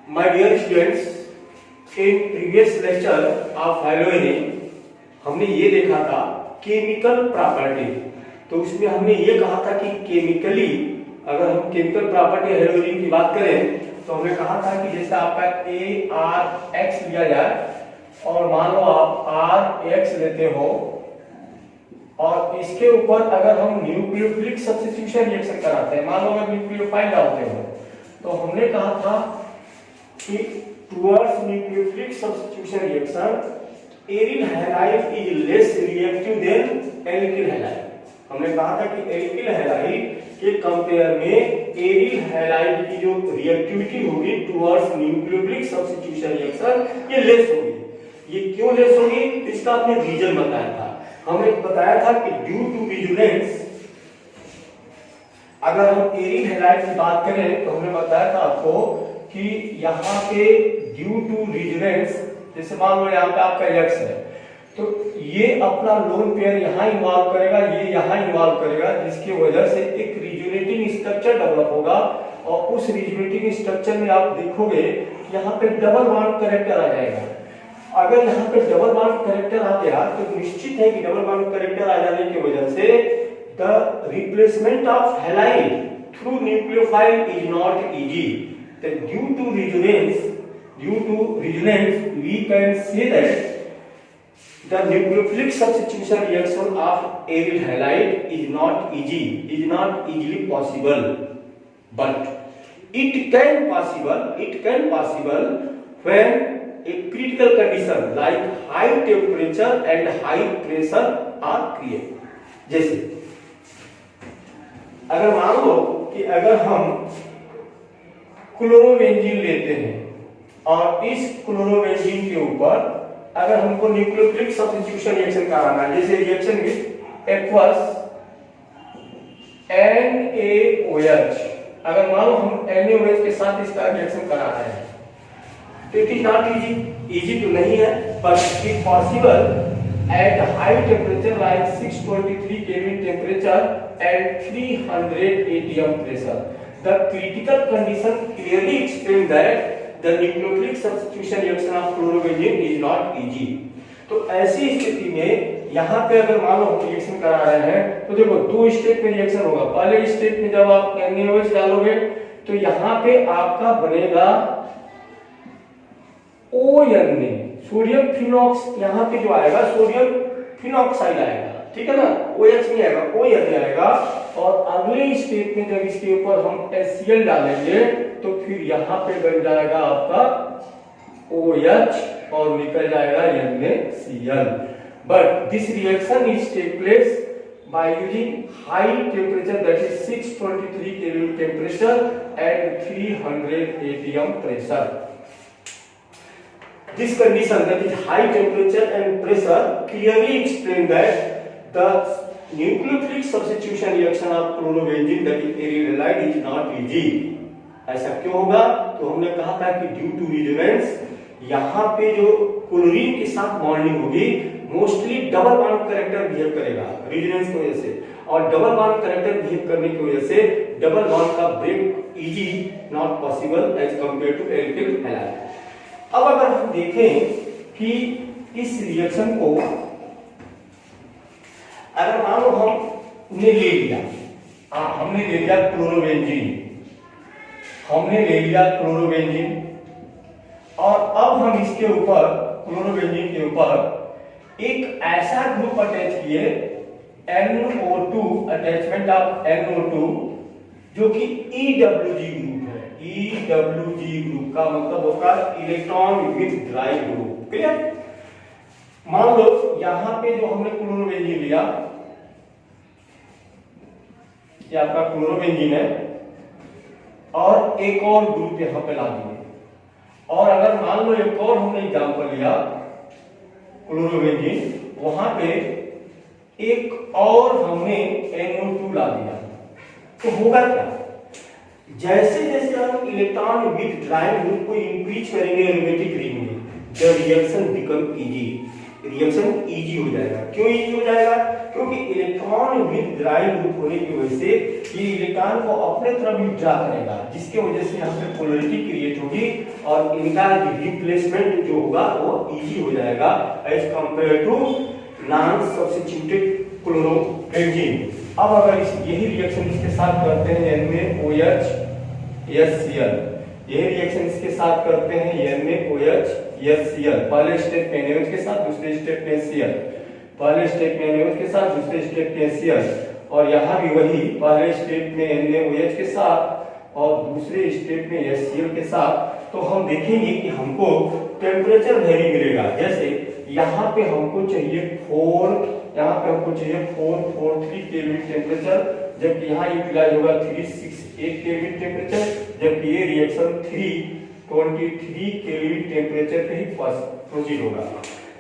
My dear students, in previous lecture of halogen हमने ये देखा था केमिकल प्रॉपर्टी। तो उसमें हमने ये कहा था कि केमिकली अगर हम केमिकल प्रॉपर्टी हेलोजन की बात करें तो हमने कहा था कि जैसे आपका ArX लिया जाए और मान लो आप RX लेते हो और इसके ऊपर अगर हम न्यूक्लियोफिलिक सब्स्टिट्यूशन रिएक्शन कराते हैं, मान लो अगर न्यूक्लियोफाइल डालते हो तो हमने कहा था कि towards nucleophilic substitution reaction aryl halide is less reactive than alkyl halide. हमने कहा था कि एल्किल हैलाइड के कंपेयर में एरिल हैलाइड की जो रिएक्टिविटी होगी टुवर्ड्स न्यूक्लियोफिलिक सब्स्टिट्यूशन रिएक्शन ये लेस होगी। ये क्यों लेस होगी इसका आपने रीजन बताया था। हमने बताया था कि ड्यू टू विजिलेंस, अगर हम एरिल हैलाइड की बात करें तो हमने बताया था आपको कि यहाँ पे ड्यू टू विजिलेंस, जैसे मान लो यहाँ पे आपका X है तो ये अपना लोन पेयर यहाँ इन्वॉल्व करेगा, ये यहाँ इन्वॉल्व करेगा, जिसकी वजह से एक रिजोनेटिंग स्ट्रक्चर डेवलप होगा और उस रिजोनेटिंग स्ट्रक्चर में आप देखोगे कि यहाँ पे डबल बॉन्ड कैरेक्टर आ जाएगा। अगर यहाँ पे डबल बॉन्ड कैरेक्टर आ गया तो निश्चित है कि डबल बॉन्ड कैरेक्टर आ जाने की वजह से the replacement of halide through nucleophile is not easy. Due to resonance, we can say that the nucleophilic substitution reaction of aryl halide is not easily possible, but it can possible when a critical condition like high temperature and high pressure are created। जैसे अगर मान लो कि अगर हम chlorobenzene लेते हैं और इस क्लोरोबेंजीन के ऊपर अगर हमको न्यूक्लियोफिलिक सब्स्टिट्यूशन रिएक्शन कराना है, जैसे रिएक्शन विद एक्वस NaOH, अगर मान लो हम NaOH के साथ इसका रिएक्शन करा रहे हैं तो इट इज नॉट इजी तो नहीं है, but it possible at high temperature like 623 Kelvin temperature and 300 atm pressure। The critical condition clearly explains that the nucleophilic substitution reaction of chlorobenzene is not easy। तो ऐसी स्थिति में यहाँ पे अगर मान लो हम रिएक्शन करा रहे हैं तो देखो दो स्टेप में रिएक्शन होगा। पहले स्टेप में जब आप NaOH डालोगे तो यहाँ पे आपका बनेगा ONA, सोडियम फिनॉक्स, यहाँ पे जो आएगा सोडियम फिनॉक्साइड आएगा, ठीक है ना, OH नहीं आएगा, ONA आएगा। और अगले स्टेप में जब इसके ऊपर हम HCl डालेंगे तो फिर यहाँ पे बन जाएगा आपका OH और निकल जाएगा NaCl। But this reaction is take place by using high temperature, that is 623 Kelvin temperature and 300 atm pressure। This condition, that is high temperature and pressure, clearly explain that the nucleophilic substitution reaction of chlorobenzene, that is aryl halide, is not easy। ऐसा क्यों होगा? तो हमने कहा था कि due to resonance यहाँ पे जो क्लोरीन के साथ बॉन्डिंग होगी mostly double bond character behave करेगा रिजोनेंस की वजह से, और डबल बॉन्ड कैरेक्टर बिहेव करने की वजह से डबल बॉन्ड का break easy not possible as compare to alkyl halide. अब अगर हम देखें कि इस रिएक्शन को अगर मान लो हमने ले लिया क्लोरोबेंजीन और अब हम इसके ऊपर क्लोरोबेंजीन के ऊपर एक ऐसा ग्रुप अटैच किए NO2, अटैचमेंट ऑफ NO2 जो कि EWG ग्रुप है। EWG ग्रुप का मतलब होगा electron with dry group. Clear? मान लो यहां पे जो हमने क्लोरोबेंजीन लिया, ये आपका क्लोरोबेंजीन है और एक और ग्रुप यहां पे ला दिए, और अगर मान लो एक और हमने एग्जांपल लिया क्लोरोबेंजीन, वहां पे एक और हमने NO2 ला दिया, तो होगा क्या? जैसे जैसे हम इलेक्ट्रॉन विद ड्राई ग्रुप को इंक्रीज करेंगे एरोमेटिक रिंग में, the reaction become easy. Reaction easy हो जाएगा। क्यों इजी हो जाएगा? क्योंकि इलेक्ट्रॉन विद ड्राइंग ग्रुप होने की वजह से ये इलेक्ट्रॉन को अपने तरफ ही ड्रा करेगा, जिसके वजह से यहाँ पे पोलरिटी क्रिएट होगी और इनका रिप्लेसमेंट जो होगा वो इजी हो जाएगा as compare to non substituted chlorobenzene. अब अगर यही रिएक्शन इसके साथ करते हैं NaOH HCl, यही रिएक्शन इसके साथ करते हैं NaOH HCl, पहले स्टेप में NaOH के साथ, दूसरे स्टेप में Cl, पहले स्टेप में NaOH के साथ, दूसरे स्टेप में Cl, और यहाँ भी वही पहले स्टेप में NaOH के साथ और दूसरे स्टेप में HCl के साथ। तो हम देखेंगे कि हमको टेम्परेचर वैल्यू मिलेगा। जैसे यहाँ पे हमको चाहिए 443 केल्विन टेम्परेचर, जबकि यहाँ यूटिलाइज होगा 368 केल्विन टेम्परेचर, जबकि ये रिएक्शन 323 केल्विन टेम्परेचर पे ही प्रोसीड होगा।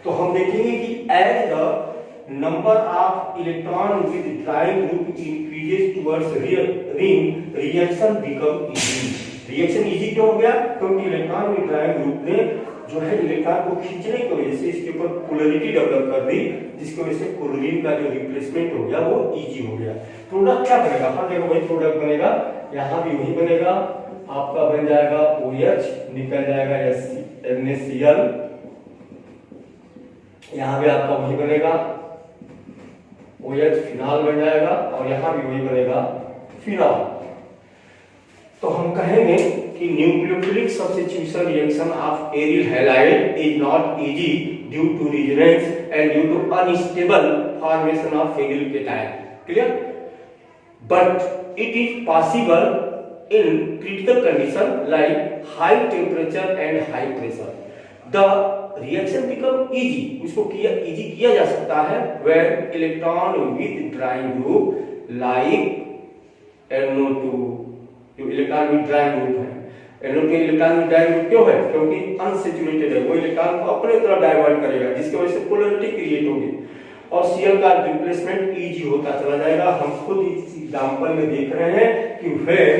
तो हम देखेंगे कि as the number of electron withdrawing group increases towards ring, reaction become easy. Reaction easy क्यों हो गया? क्योंकि इलेक्ट्रॉन विद ड्राइंग ग्रुप ने जो है इलेक्ट्रॉन को खींचने की वजह से इसके ऊपर पोलरिटी डेवलप कर दी, जिसकी वजह से क्लोरीन का जो रिप्लेसमेंट हो गया वो इजी हो गया। प्रोडक्ट क्या बनेगा? हर जगह वही प्रोडक्ट बनेगा, यहाँ भी वही बनेगा, आपका बन जाएगा OH, निकल जाएगा NaCl, यहाँ भी आपका वही बनेगा OH, फिनॉल बन जाएगा, और यहाँ भी वही बनेगा फिनॉल। तो हम कहेंगे कि nucleophilic substitution reaction of aryl halide is not easy due to resonance and due to unstable formation of aryl cation. Clear? But it is possible in critical condition like high temperature and high pressure. The reaction become easy, उसको easy किया जा सकता है when electron withdrawing group like NO2, जो electron withdrawing group है। NO2 electron withdrawing group क्यों है? क्योंकि अनसैचुरेटेड है, वो इलेक्ट्रॉन को अपने तरफ डाइवर्ट करेगा, जिसकी वजह से पोलरिटी क्रिएट होगी और Cl का रिप्लेसमेंट इजी होता चला जाएगा। हम खुद इस एग्जांपल में देख रहे हैं कि when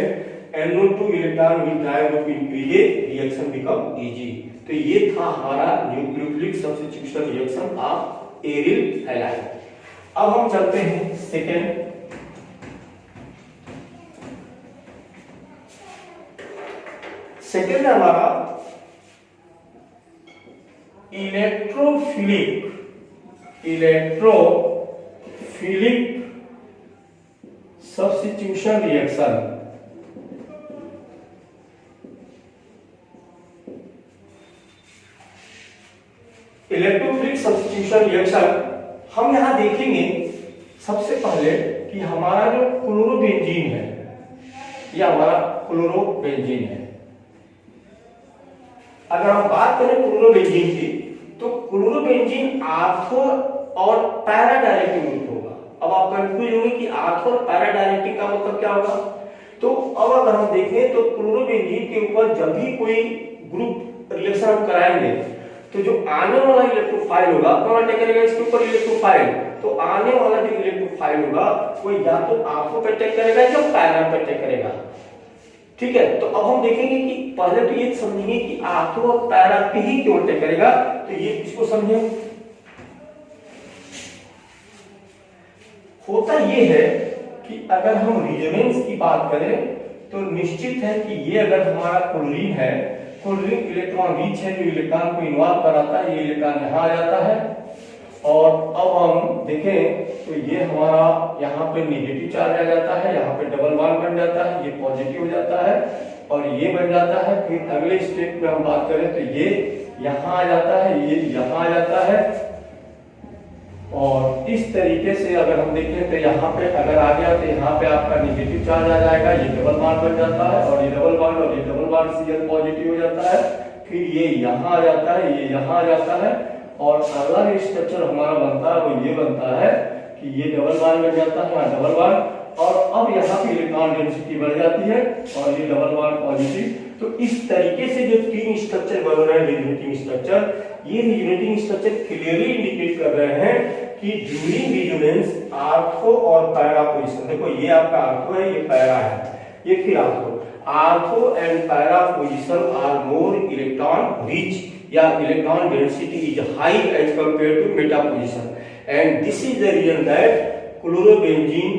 NO2 electron withdrawing group increases, reaction become easy. तो ये था हमारा nucleophilic substitution reaction of aryl halide. अब हम चलते हैं सेकेंड। सेकेंड है हमारा electrophilic substitution reaction. Electrophilic substitution reaction हम यहां देखेंगे सबसे पहले कि हमारा जो क्लोरोबेंजीन है, यह हमारा क्लोरोबेंजीन है। अगर हम बात करें क्लोरोबेंजीन की, तो क्लोरोबेंजीन आर्थो और पैरा डायरेक्टिव ग्रुप होगा। अब आप कंफ्यूज होंगे कि आर्थो और पैरा डायरेक्टिव का मतलब क्या होगा। तो अब अगर हम देखें तो क्लोरोबेंजीन के ऊपर जब भी कोई ग्रुप रिएक्शन हम कराएंगे, तो जो आने वाला इलेक्ट्रोफाइल होगा कौन अटैक करेगा इसके ऊपर? इलेक्ट्रोफाइल। तो आने वाला जो इलेक्ट्रोफाइल होगा वो या तो आर्थो पे अटैक करेगा या पैरा पे अटैक करेगा। ठीक है, तो अब हम देखेंगे कि पहले तो ये समझेंगे कि आर्थो और पैरा पे ही क्यों अटैक करेगा। तो ये इसको समझे। होता ये है कि अगर हम रेजोनेंस की बात करें तो निश्चित है कि ये अगर हमारा क्लोरीन है, क्लोरीन इलेक्ट्रॉन रिच है, जो इलेक्ट्रॉन को इन्वॉल्व कराता है, ये इलेक्ट्रॉन यहाँ आ जाता है। और अब हम देखें तो ये हमारा यहाँ पे नेगेटिव चार्ज आ जाता है, यहाँ पे डबल बॉन्ड बन जाता है, ये पॉजिटिव हो जाता है और ये बन जाता है। फिर अगले स्टेप में हम बात करें तो ये यहाँ आ जाता है, ये यहाँ आ जाता है, और इस तरीके से अगर हम देखें तो यहाँ पे अगर आ गया तो यहाँ पे आपका नेगेटिव चार्ज आ जाएगा, ये डबल बॉन्ड बन जाता है और ये डबल बॉन्ड और ये डबल बॉन्ड Cl पॉजिटिव हो जाता है। फिर ये यहाँ आ जाता है, ये यहाँ आ जाता है, और अगला जो स्ट्रक्चर हमारा बनता है वो ये बनता है कि ये डबल बॉन्ड बन जाता है, यहाँ डबल बॉन्ड, और अब यहाँ पे इलेक्ट्रॉन डेंसिटी बढ़ जाती है और ये डबल बॉन्ड पॉजिटिव। तो इस तरीके से जो तीन स्ट्रक्चर बन रहे हैं रिजोनेटिंग स्ट्रक्चर, ये रिजोनेटिंग स्ट्रक्चर क्लियरली इंडिकेट कर रहे हैं कि ड्यूरिंग रेजोनेंस आर्थो और पैरा पोजीशन, देखो ये आपका आर्थो है, ये पैरा है, ये फिर ortho and para position are more electron rich या electron density is high as compare to meta position, and this is the reason that chlorobenzene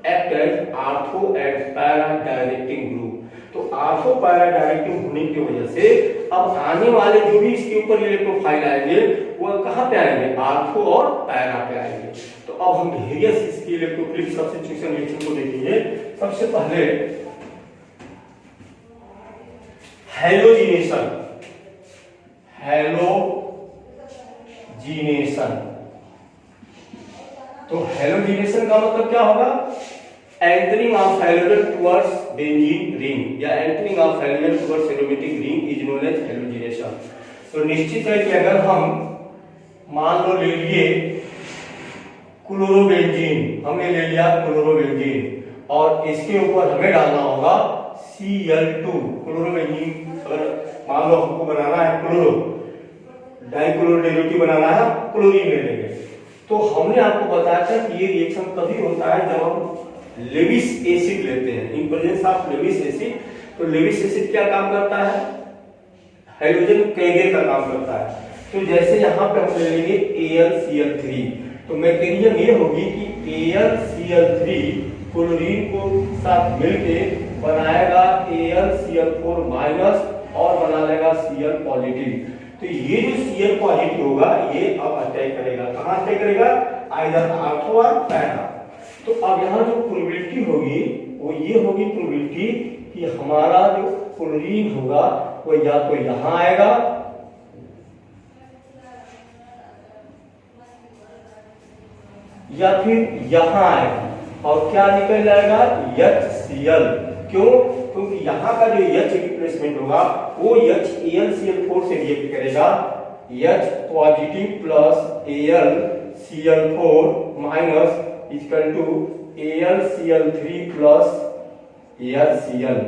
act as ortho and para directing group. तो ortho para directing होने की वजह से अब आने वाले जो भी इसके ऊपर इलेक्ट्रोफाइल आएंगे वो कहां पे आएंगे, आर्थो और पैरा पे आएंगे। तो अब हम वेरियस इसकी इलेक्ट्रोफिलिक सब्स्टिट्यूशन रिएक्शन को देखेंगे। सबसे पहले हैलोजिनेशन, तो हैलोजिनेशन का मतलब क्या होगा, entering of halogen towards benzene ring या entering of halogen towards aromatic ring is known as halogenation. तो निश्चित है कि अगर हम मान लो ले लिए क्लोरोबेंजीन, हमने ले लिया क्लोरोबेंजीन और इसके ऊपर हमें डालना होगा Cl2। क्लोरोबेंजीन अगर मान लो हमको बनाना है क्लोरो डाइक्लोरो डेरिवेटिव बनाना है, क्लोरीन ले लेंगे। तो हमने आपको बताया था कि ये रिएक्शन तभी होता है जब हम लेविस एसिड लेते हैं, in presence of Lewis acid. तो लेविस एसिड क्या काम करता है, हाइड्रोजन कैरियर का काम करता है। तो जैसे यहाँ पे हम ले लेंगे AlCl3, तो मैकेनिज्म ये होगी कि AlCl3 क्लोरीन को साथ मिलके बनाएगा AlCl4 माइनस और बना लेगा Cl पॉजिटिव। तो ये जो Cl पॉजिटिव होगा ये अब अटैक करेगा, कहाँ अटैक करेगा, आइदर आर्थो और पैरा। तो अब यहाँ जो प्रोबेबिलिटी होगी वो ये होगी प्रोबेबिलिटी कि हमारा जो क्लोरीन होगा वो या तो यहाँ आएगा या फिर यहाँ आएगा और क्या निकल जाएगा, HCl। क्यों, क्योंकि यहाँ का जो H रिप्लेसमेंट होगा वो H AlCl4 से रिएक्ट करेगा, H positive plus AlCl4 minus equal to AlCl3 plus HCl।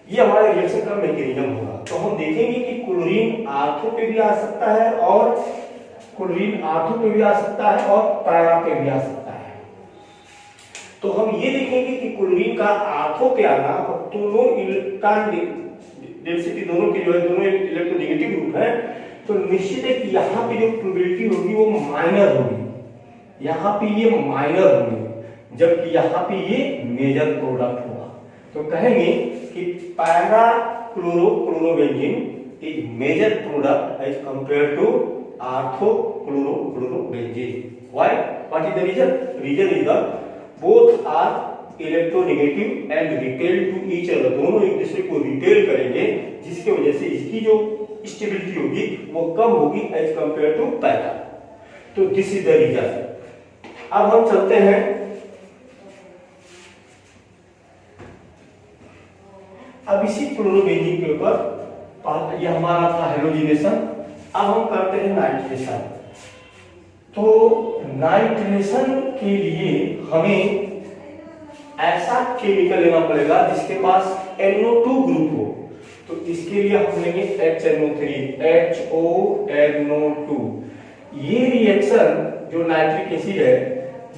ये हमारे रिएक्शन का मैकेनिज्म होगा। तो हम देखेंगे कि क्लोरीन आर्थो पे भी आ सकता है और क्लोरीन आर्थो पे भी आ सकता है और पैरा पे भी आ सकता है। तो हम ये देखेंगे कि क्लोरीन का आर्थो पे आना, दोनों इलेक्ट्रॉन डेंसिटी दोनों के जो है दोनों इलेक्ट्रोनेगेटिव ग्रुप है, तो निश्चित है कि यहाँ पे जो प्रोबेबिलिटी होगी वो माइनर होगी, यहाँ पे ये माइनर होगी जबकि यहाँ पे ये मेजर प्रोडक्ट होगा। तो कहेंगे कि para chlorobenzene is major product as compare to ortho chlorobenzene. Why, what is the reason, reason is the both are electronegative and repel to each other, दोनों एक दूसरे को रिपेल करेंगे जिसकी वजह से इसकी जो स्टेबिलिटी होगी वो कम होगी एज कंपेयर टू पैरा। तो दिस इज द रीजन। अब हम चलते हैं अब इसी क्लोरोबेंजीन के ऊपर, ये हमारा था हैलोजिनेशन। अब हम करते हैं नाइट्रेशन। तो नाइट्रेशन के लिए हमें ऐसा केमिकल लेना पड़ेगा जिसके पास NO2 ग्रुप हो। तो इसके लिए हम लेंगे HNO3, HONO2। ये रिएक्शन जो नाइट्रिक एसिड है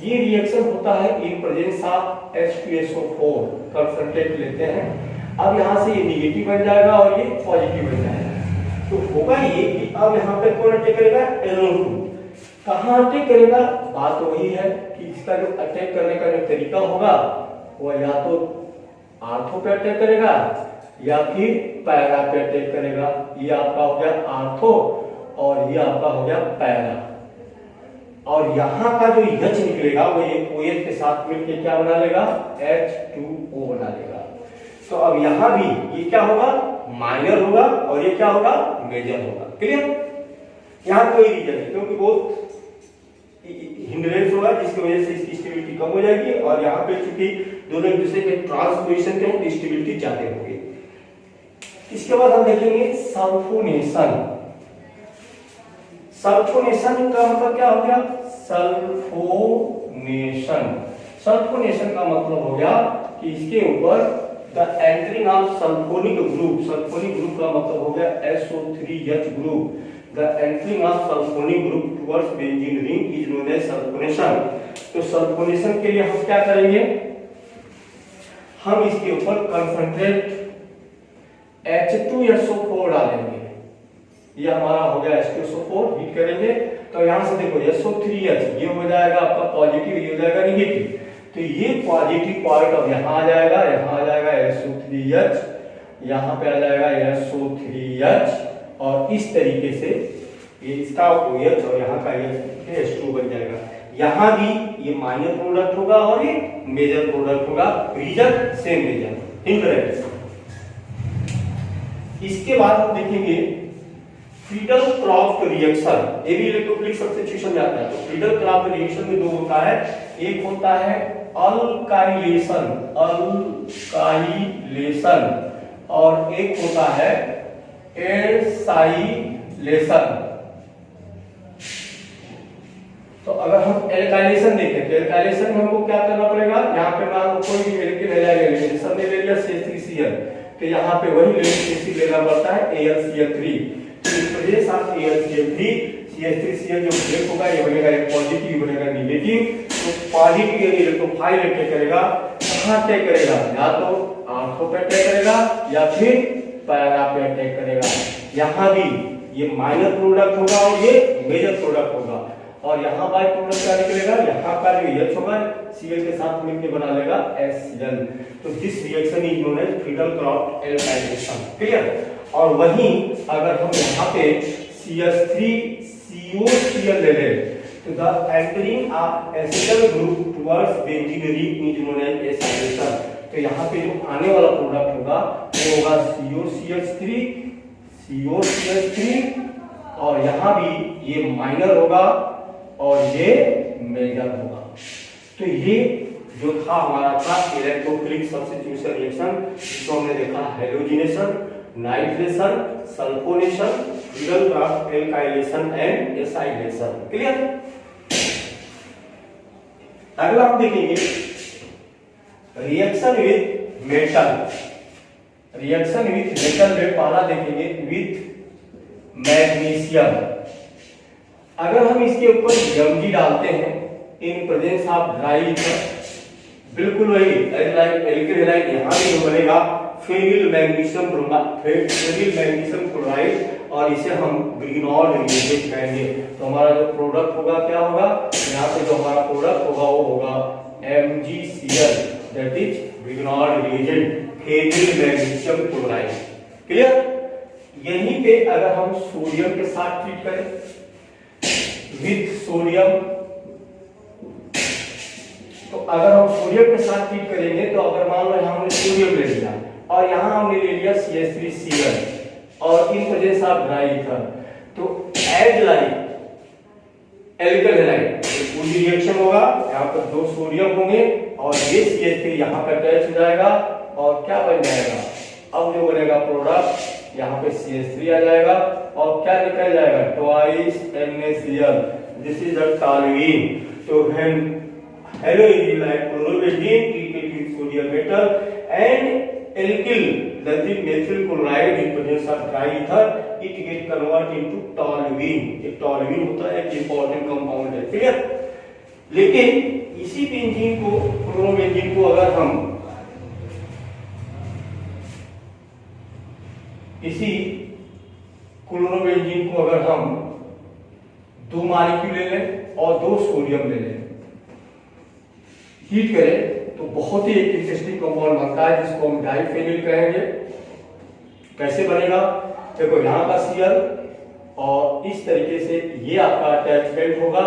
ये रिएक्शन होता है in presence of H2SO4, concentrate लेते हैं। अब यहाँ से ये नेगेटिव बन जाएगा और ये पॉजिटिव बन जाएगा। तो होगा ये कि अब यहाँ पे कौन अटैक करेगा, NO2। कहाँ अटैक करेगा, बात वही है कि इसका जो अटैक करने का जो तरीका होगा वो या तो आर्थो पे अटैक करेगा या फिर पैरा पे अटैक करेगा। ये आपका हो गया आर्थो और ये आपका हो गया पैरा। और यहाँ का जो H निकलेगा वो ये OH के साथ मिलकर क्या बना लेगा, H2O बना लेगा। तो अब यहाँ भी ये क्या होगा, माइनर होगा और ये क्या होगा, मेजर होगा। क्लियर, यहाँ कोई रीजन है क्योंकि बहुत हिंड्रेंस होगा जिसकी वजह से इसकी स्टेबिलिटी कम हो जाएगी और यहाँ पे चूंकि दोनों एक दूसरे के ट्रांसपोजिशन के हैं स्टेबिलिटी ज्यादा होगी। इसके बाद हम देखेंगे सल्फोनेशन। सल्फोनेशन का मतलब क्या हो गया, सल्फोनेशन। सल्फोनेशन का मतलब हो गया कि इसके ऊपर the entering of sulphonic group, sulphonic group का मतलब हो गया SO3H group. The entering of sulphonic group towards benzene ring is known as sulphonation. तो सल्फोनेशन के लिए हम क्या करेंगे, हम इसके ऊपर कंसंट्रेट H2SO4 डालेंगे। ये हमारा हो गया H2SO4, हीट करेंगे तो यहाँ से देखो SO3H, ये हो जाएगा आपका पॉजिटिव, ये हो जाएगा निगेटिव। तो ये पॉजिटिव पॉइंट अब यहाँ आ जाएगा, यहाँ आ जाएगा SO3H, यहाँ पे आ जाएगा SO3H, और इस तरीके से ये इसका OH और यहाँ का H2 बन जाएगा। यहाँ भी ये माइनर प्रोडक्ट होगा और ये मेजर प्रोडक्ट होगा, रीजन सेम रीजन, इनकरेक्ट। इसके बाद हम देखेंगे फ्रीडल-क्राफ्ट रिएक्शन, ये भी इलेक्ट्रोफिलिक सब्स्टिट्यूशन में आता है। तो फ्रीडल-क्राफ्ट रिएक्शन में दो होता है, एक होता है अल्काइलेशन, और एक होता है एसाइलेशन। तो अगर हम एल्काइलेशन देखें तो एल्काइलेशन में हमको क्या करना पड़ेगा, यहाँ पे मान कोई भी एल्किल ले लेंगे, सबने ले लिया CH3Cl, तो यहाँ पे वही एसिड लेना पड़ता है AlCl3। तो इस वजह से AlCl3 CH3Cl जो ब्रेक होगा ये बनेगा एक पॉजिटिव, बनेगा निगेटिव। तो पॉजिटिव इलेक्ट्रोफाइल अटैक करेगा, कहाँ अटैक करेगा, या तो आंखों पे अटैक करेगा या फिर पैरा पे अटैक करेगा। यहाँ भी ये माइनर प्रोडक्ट होगा और ये मेजर प्रोडक्ट होगा, और यहाँ बाय प्रोडक्ट क्या निकलेगा, यहाँ का जो H होगा Cl के साथ मिलकर बना लेगा HCl। तो this reaction is known as Friedel Craft alkylation, clear. और वहीं अगर हम यहाँ पे CH3COCl ले लें तो the entering of acetyl group towards benzene ring is known as acylation. तो यहाँ पे जो आने वाला प्रोडक्ट होगा वो होगा COCH3, और यहाँ भी ये माइनर होगा और ये मेजर होगा। तो ये जो था हमारा था इलेक्ट्रोफिलिक सब्स्टिट्यूशन रिएक्शन, जिसको हमने देखा halogenation, nitration, sulphonation, Friedel-Crafts alkylation and acylation, clear. अगला हम देखेंगे reaction with metal. Reaction with metal में पहला देखेंगे विथ मैग्नीशियम। अगर हम इसके ऊपर Mg डालते हैं in presence of dry ether, बिल्कुल वही एल्किल हैलाइड यहाँ भी बनेगा फेनिल मैग्नीशियम क्लोराइड, और इसे हम ग्रिग्नॉर्ड रिएजेंट कहेंगे। तो हमारा जो प्रोडक्ट होगा क्या होगा, यहाँ पे जो हमारा प्रोडक्ट होगा वो होगा MgCl, that is Grignard reagent phenyl magnesium chloride, clear. यहीं पे अगर हम सोडियम के साथ ट्रीट करें विथ सोडियम, तो अगर हम सोडियम के साथ ट्रीट करेंगे तो अगर मान लो हमने सोडियम ले लिया और यहाँ हमने ले लिया CH3Cl और इन वजह से आप ड्राई ईथर, तो एज लाइक एल्किल हैलाइड पूरी रिएक्शन होगा। यहाँ पर दो सोडियम होंगे और ये CH3 यहाँ पर अटैच हो जाएगा और क्या बन जाएगा, अब जो बनेगा प्रोडक्ट यहाँ पे CH3 आ जाएगा और क्या निकल जाएगा, twice NaCl, this is the toluene. तो when halogen like chlorobenzene treated with sodium metal and alkyl that is methyl chloride in presence of dry ether, it get converted into toluene। ये toluene होता है एक important compound है, ठीक है। लेकिन इसी बेंजीन को, क्लोरोबेंजीन को अगर हम इसी क्लोरोबेंजीन को अगर हम दो मॉलिक्यूल ले लें और दो सोडियम ले लें, हीट करें तो बहुत ही एक इंटरेस्टिंग कंपाउंड बनता है जिसको हम डाइफेनिल कहेंगे। कैसे बनेगा, देखो यहाँ का Cl और इस तरीके से ये आपका अटैचमेंट होगा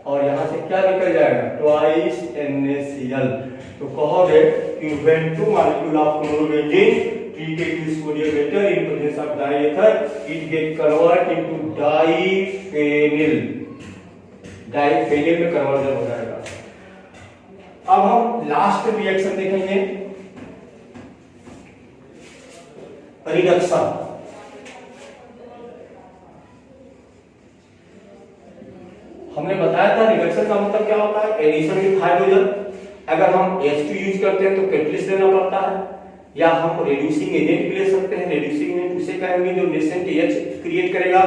और यहाँ से क्या निकल जाएगा, ट्वाइस NaCl। तो कहोगे कि when two molecule of chlorobenzene treated with sodium metal in presence of diether, it get convert into diphenyl, diphenyl में कन्वर्जन हो जाएगा। अब हम लास्ट रिएक्शन देखेंगे रिडक्शन। हमने बताया था रिडक्शन का मतलब क्या होता है, एडिशन विद हाइड्रोजन। अगर हम H2 यूज करते हैं तो कैटलिस्ट लेना पड़ता है, या हम रिड्यूसिंग एजेंट भी ले सकते हैं। रिड्यूसिंग एजेंट उसे कहेंगे जो नेसेंट H क्रिएट करेगा।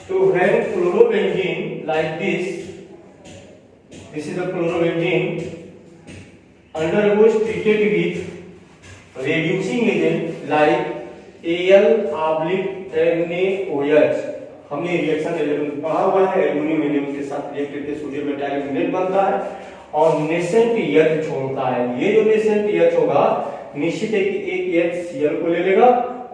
तो when chlorobenzene like this is the chlorobenzene undergoes treated with reducing agent like Al/NaOH, हमने रिएक्शन 11 पढ़ा हुआ है। एल्युमिनियम हीलियम के साथ रिएक्ट करके सोडियम मेटालिक बनता है और नेसेंट एच छोड़ता है। ये जो नेसेंट एच होगा निश्चित है कि एक एच Cl को ले लेगा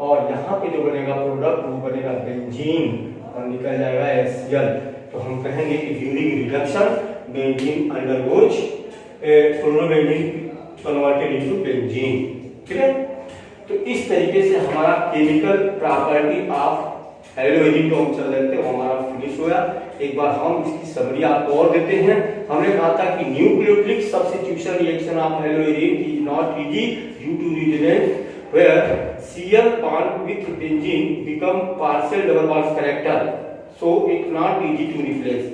और यहाँ पे जो बनेगा प्रोडक्ट वो बनेगा बेंजीन और निकल जाएगा HCl। तो हम कहेंगे कि during reduction benzene undergoes chlorobenzene converted into benzene. ठीक है, तो इस तरीके से हमारा केमिकल प्रॉपर्टी ऑफ हेलोइडिन को हम चल लेते हैं, वो हमारा फिनिश हुआ। एक बार हम इसकी समरी आपको और देते हैं। हमने कहा था कि nucleophilic substitution reaction of halide is not easy due to resonance where Cl bond with benzene become partial double bond character, so it not easy to replace।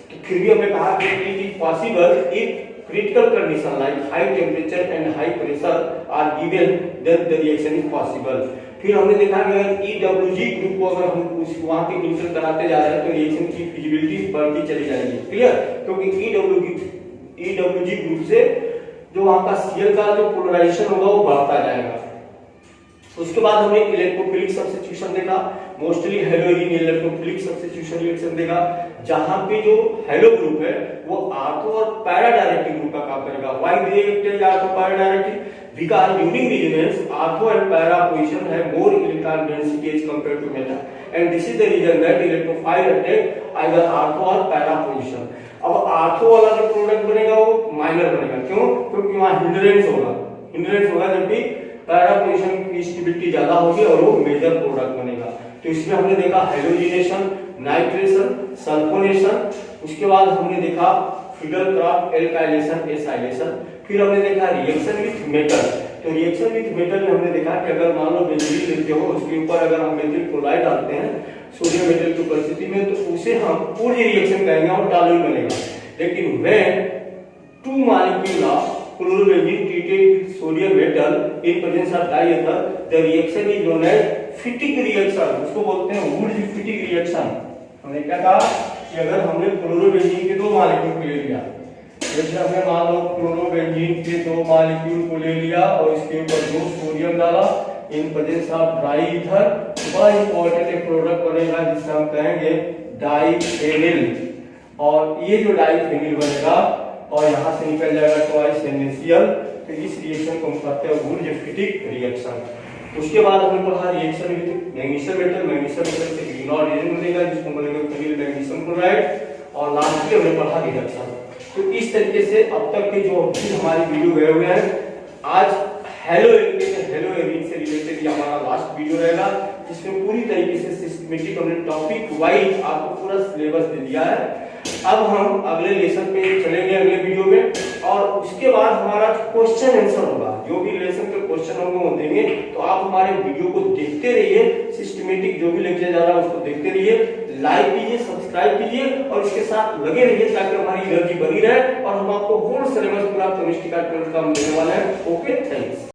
तो फिर भी हमने कहा कि it is possible if critical condition like high temperature and high pressure are given, then the reaction is possible। फिर हमने देखा कि अगर EWG ग्रुप को अगर हम उस वहां पे इंसर्ट कराते जा रहे हैं तो रिएक्शन की फिजिबिलिटी बढ़ती चली जाएगी। क्लियर, क्योंकि EWG ग्रुप से जो वहां का Cl का जो पोलराइजेशन होगा वो बढ़ता जाएगा। उसके बाद हमने इलेक्ट्रोफिलिक सब्स्टिट्यूशन देखा, मोस्टली हेलोइडिन इलेक्ट्रोफिलिक सब्स्टिट्यूशन रिएक्शन देखा, जहां पे जो हेलो ग्रुप है वो ऑर्थो और पैरा डायरेक्टिव ग्रुप का काम करेगा। Why they act as ortho para directive? Because during resonance ortho and para position है more electron density as compare to metal and this is the reason that electrophile attack either ortho और para position. अब ortho वाला जो product बनेगा वो minor बनेगा। क्यों? क्योंकि वहां हिंड्रेंस होगा जबकि पैरा पोजीशन की स्टेबिलिटी ज्यादा होगी और वो मेजर प्रोडक्ट बनेगा। तो इसमें हमने देखा हेलोजिनेशन, नाइट्रेशन, सल्फोनेशन, उसके बाद हमने देखा फिडलक्राफ्ट एल्काइलेशन, एसाइलेशन, फिर हमने देखा रिएक्शन विथ मेटल। तो रिएक्शन विथ मेटल में हमने देखा कि अगर मान लो बेंजीन लेते हो उसके ऊपर अगर हम मेथिल क्लोराइड डालते हैं सोडियम मेटल की उपस्थिति में तो उसे हम पूरी रिएक्शन कहेंगे और टॉलरेट बनेगा। लेकिन when two molecule of chlorobenzene treated with sodium metal in presence of diether, the reaction is known as Fittig reaction। उसको बोलते हैं Wurtz-Fittig reaction। हमने क्या कहा कि अगर हमने क्लोरोबेंजीन के 2 मॉलिक्यूल को ले लिया, जैसे हमने मान लो क्लोरोबेंजीन के 2 मॉलिक्यूल को ले लिया और इसके ऊपर 2 सोडियम डाला in presence of dry ether, वह इंपॉर्टेंट एक प्रोडक्ट बनेगा जिसे हम कहेंगे डाइफेनिल। और ये जो डाइफेनिल बनेगा और यहां से निकल जाएगा ट्वाइस NaCl। तो इस रिएक्शन को हम कहते हैं Wurtz-Fittig रिएक्शन। उसके बाद हमने पढ़ा रिएक्शन विद मैग्नीशियम मेटल से ग्रीन ऑर्डिनेट बनेगा जिसको बोलेंगे फेनिल मैग्नीशियम क्लोराइड। और लास्टली हमने पढ़ा रिडक्शन। तो इस तरीके से अब तक के जो हमारी वीडियो गए हुए हैं, आज हेलोइडिन से रिलेटेड ये हमारा लास्ट वीडियो रहेगा जिसमें पूरी तरीके से सिस्टमैटिक हमने टॉपिक वाइज आपको पूरा सिलेबस दे दिया है। अब हम अगले लेसन पे चलेंगे अगले वीडियो में और उसके बाद हमारा क्वेश्चन आंसर होगा। जो भी लेसन के क्वेश्चन होंगे वो देंगे, तो आप हमारे वीडियो को देखते रहिए, सिस्टमैटिक जो भी लेक्चर जा रहा है उसको देखते रहिए, लाइक कीजिए, सब्सक्राइब कीजिए और इसके साथ लगे रहिए ताकि हमारी एनर्जी बनी रहे और हम आपको होल सिलेबस पूरा केमिस्ट्री का 12 का देने वाले हैं। Okay, thanks.